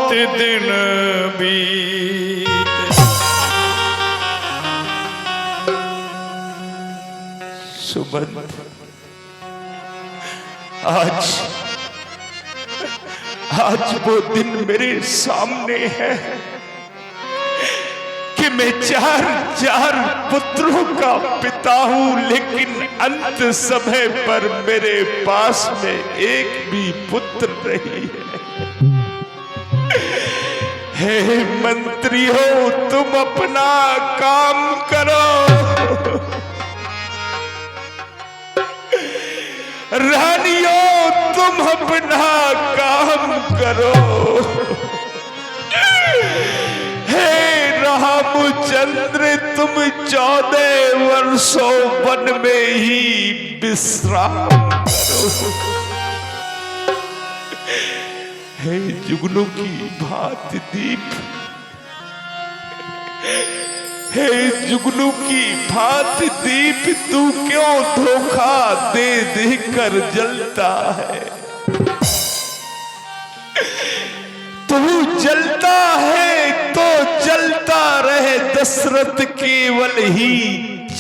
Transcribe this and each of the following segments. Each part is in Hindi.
बहुत दिन बीत। सुमन, आज वो दिन मेरे सामने है कि मैं चार पुत्रों का पिता हूं, लेकिन अंत समय पर मेरे पास में एक भी पुत्र नहीं है। हे मंत्री हो, तुम अपना काम करो। रानियों, तुम अपना काम करो। हे रामचंद्र, तुम 14 वर्षों वन में ही विश्राम करो। हे जुगनू की भांति दीप, हे जुगनू की भांति दीप, तू क्यों धोखा दे दे कर जलता है? तू जलता है तो जलता रहे, दशरथ केवल ही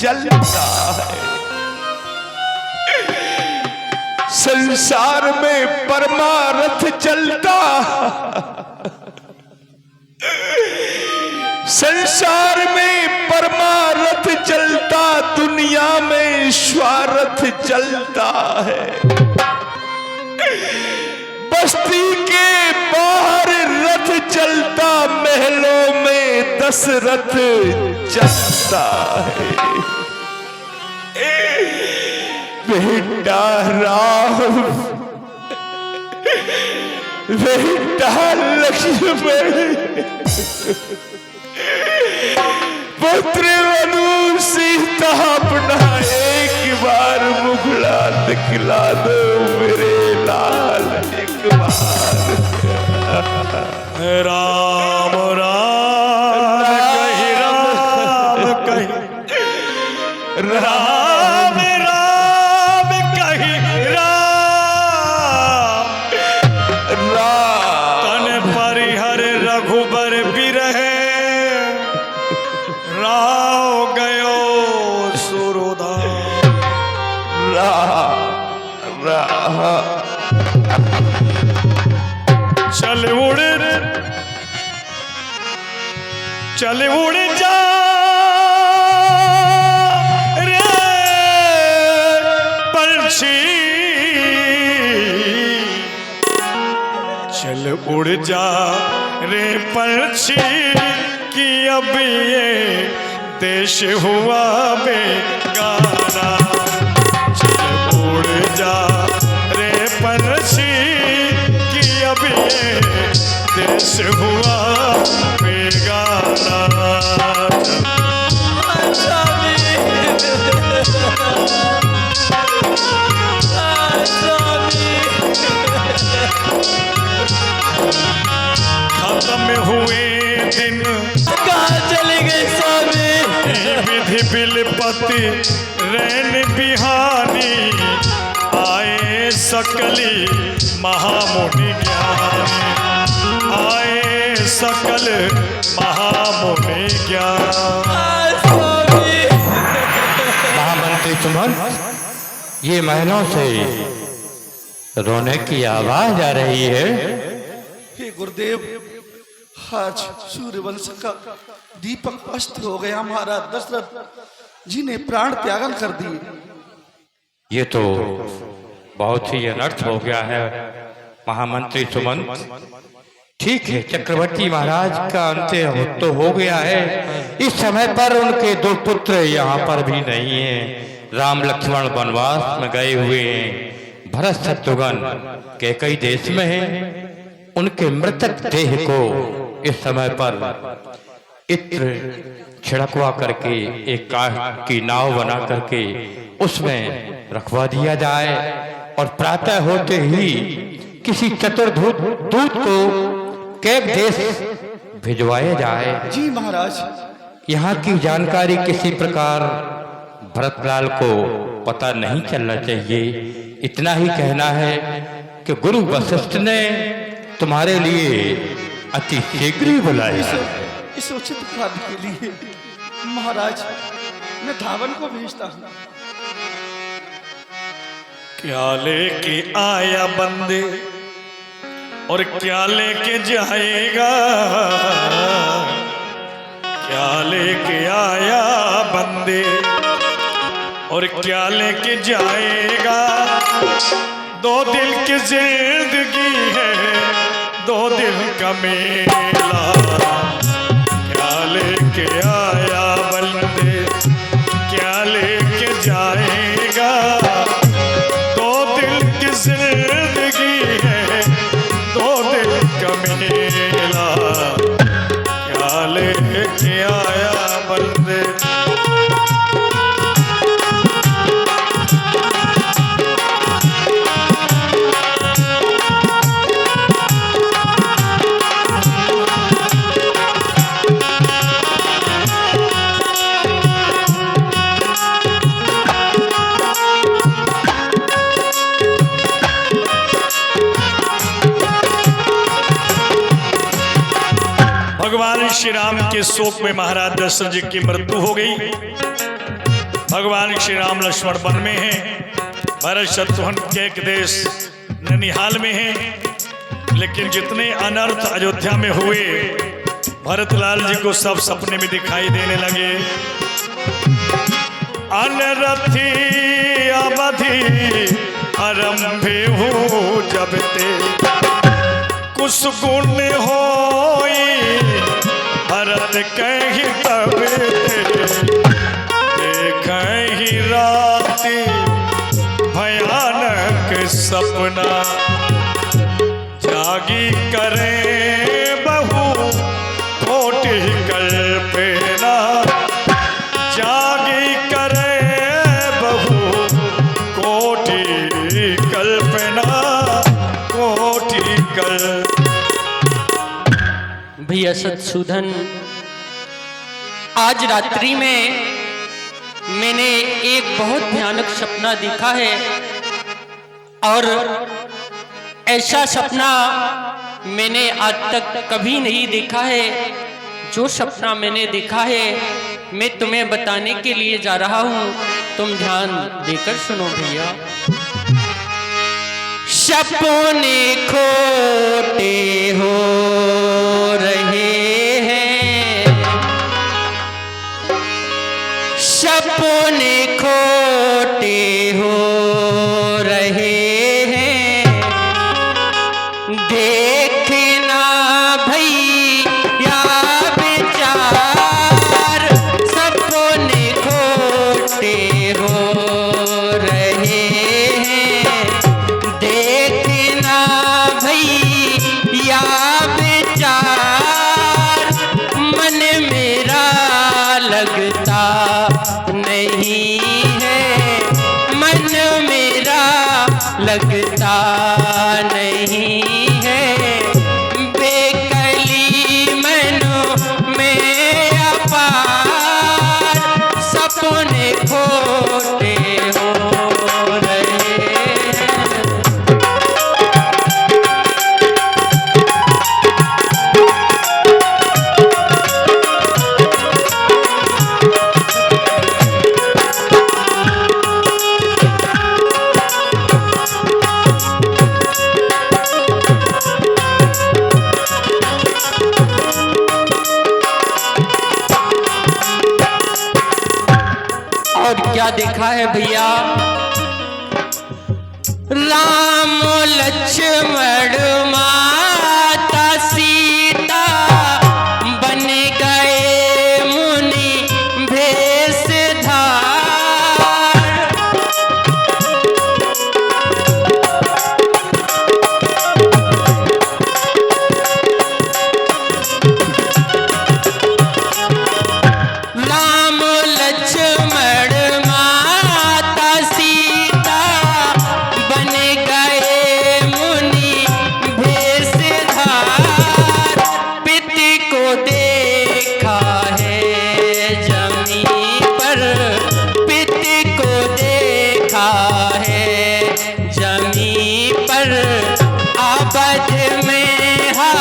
जलता है। संसार में परमारथ चलता, संसार में परमारथ चलता, दुनिया में स्वार्थ चलता है। बस्ती के बाहर रथ चलता, महलों में दशरथ चलता है। बेटा राम, बेटा लक्ष्मण, पुत्र मनु सीता, अपना एक बार मुखड़ा दिखला दो मेरे लाल, एक बार। राम राम कही, राम कही, राम राम कही, राम राम। तन परिहर रघुबर बिरहे, राव गयो सुरोधाम। राम राम। चल उड़ जा रे पंछी, चल उड़ जा रे पंछी, कि अब ये देश हुआ बेगाना। चल उड़ जा रे पंछी, कि अब ये देश हुआ बेगाना। खत्म हुए दिन, कहाँ चले गए स्वामी? विधि बिलपति रैन बिहानी, आए सकली महामुनि ज्ञानी, आए सकल महामुनि ज्ञान। महामंत्री सुमन, ये महलों से रोने की आवाज आ रही है। हे गुरुदेव, आज सूर्यवंश का दीपक अस्त हो गया। महाराज दशरथ जी ने प्राण त्यागन कर दिए। ये तो बहुत ही अनर्थ हो गया है महामंत्री सुमन। ठीक है, चक्रवर्ती महाराज का अंत्य तो हो गया है। इस समय पर उनके 2 पुत्र यहाँ पर भी नहीं हैं। राम लक्ष्मण वनवास में गए हुए हैं। भरत शत्रुघ्न कैकई देश में हैं। उनके मृतक देह को इस समय पर इत्र छिड़कवा करके एक काठ की नाव बना करके उसमें रखवा दिया जाए, और प्रातः होते ही किसी चतुर दूत को कैक देश भिजवाया जाए। जी महाराज। यहाँ की जानकारी किसी प्रकार भरतलाल को पता नहीं चलना चाहिए। इतना ही कहना है कि गुरु वशिष्ठ ने तुम्हारे लिए अति शीघ्र ही बुलाया है। इस उचित कार्य के लिए महाराज मैं धावन को भेजता हूँ। क्या लेके आया बंदे और क्या लेके जाएगा, क्या लेके आया बंदे और क्या लेके जाएगा। दो दिल की जिंदगी है, दो दिल का मेला। क्या लेके आया बंदे, क्या लेके जाएगा। दो दिल की जिंदगी है, दो दिल का मेला। क्या लेके आया बंदे। भगवान श्री राम के शोक में महाराज दशरथ जी की मृत्यु हो गई। भगवान श्री राम लक्ष्मण वन में हैं, भरत शत्रुघ्न के एक देश ननिहाल में हैं। लेकिन जितने अनर्थ अयोध्या में हुए भरतलाल जी को सब सपने में दिखाई देने लगे। अनरथी अवधि आरंभे हो जब ते कुछ गुण होई भरत कहीं तब देख ही राति भयानक सपना। जागी करे बहु कोटि कल्पना, जागी करे बहु कोटि कल्पना, कोटि कल्पना। भैया शत्रुधन, आज रात्रि में मैंने एक बहुत भयानक सपना देखा है और ऐसा सपना मैंने आज तक कभी नहीं देखा है। जो सपना मैंने देखा है मैं तुम्हें बताने के लिए जा रहा हूँ, तुम ध्यान देकर सुनो भैया। सपने खोटे हो रहे हैं, सपने खोटे हो रहे हैं। देखना भैया विचार, सपने खोटे हो रहे हैं। देखना भैया विचार, मन मेरा लगता नहीं है, मन मेरा लगता नहीं है। बेकली मनो में अपार, सपने खोटे हो रहे हैं। और क्या देखा है भैया, राम लक्ष्मण माता सीता बन गए मुनि भेषधार। राम लक्ष्मण माता सीता बन गए मुनि भेषधार। पिता को देखा है जमीन पर, पिता को देखा है जमीन पर। आबद में हा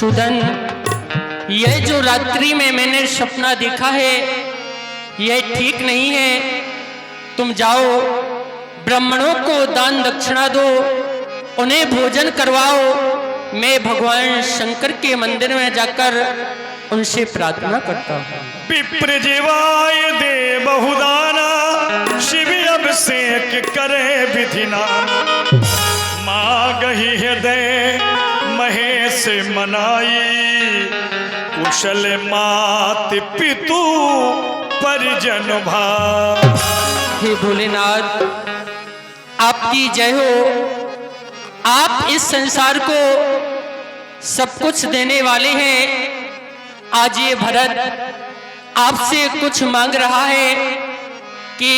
मधुसूदन, यह जो रात्रि में मैंने सपना देखा है यह ठीक नहीं है। तुम जाओ, ब्राह्मणों को दान दक्षिणा दो, उन्हें भोजन करवाओ। मैं भगवान शंकर के मंदिर में जाकर उनसे प्रार्थना करता हूँ। विप्र जीवाय दे बहुदाना, शिव अभिषेक करे विधिना। मागही हृदय महेश मनाई, कुशल मात पितु परिजन भाई। हे भोलेनाथ, आपकी जय हो। आप इस संसार को सब कुछ देने वाले हैं। आज ये भरत आपसे कुछ मांग रहा है कि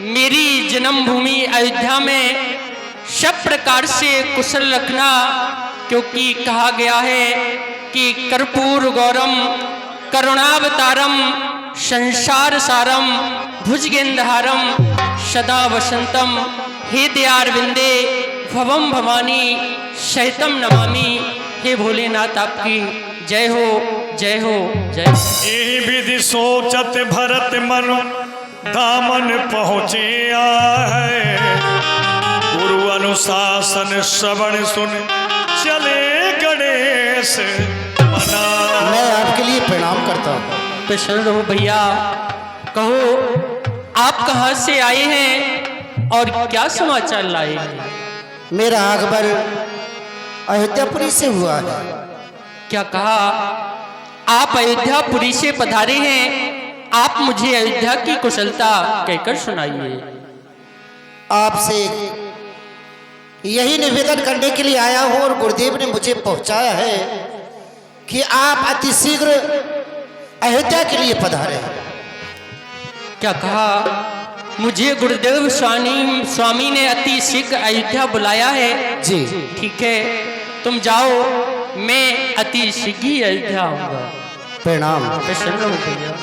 मेरी जन्मभूमि अयोध्या में सब प्रकार से कुशल रखना, क्योंकि कहा गया है कि कर्पूर गौरम करुणावतारम संसार सारम भुजगेंद्रहारम सदा वसंतम हृदयारविंदे भवम भवानी शैतम नमामि। हे भोलेनाथ, आपकी जय हो, जय हो, जय हो। यही विधि सोचत भरत मन दामन पहुँचे आए। गुरु अनुशासन श्रवण सुन चले गणेश मना। मैं आपके लिए प्रणाम करता हूँ। प्रसन्न रहो भैया। कहो, आप कहाँ से आए हैं और क्या समाचार लाए हैं? मेरा आगमन अयोध्यापुरी से हुआ है। क्या कहा? आप अयोध्यापुरी से पधारे हैं। आप मुझे अयोध्या की कुशलता कहकर सुनाइए। आपसे यही निवेदन करने के लिए आया हूँ और गुरुदेव ने मुझे पहुंचाया है कि आप अतिशीघ्र अयोध्या के लिए पधारे हैं। क्या कहा? मुझे गुरुदेव स्वामी ने अति शीघ्र अयोध्या बुलाया है। जी ठीक है, तुम जाओ, मैं अति शीघ्र ही अयोध्या आऊंगा। प्रणाम। प्रसन्न हो भैया।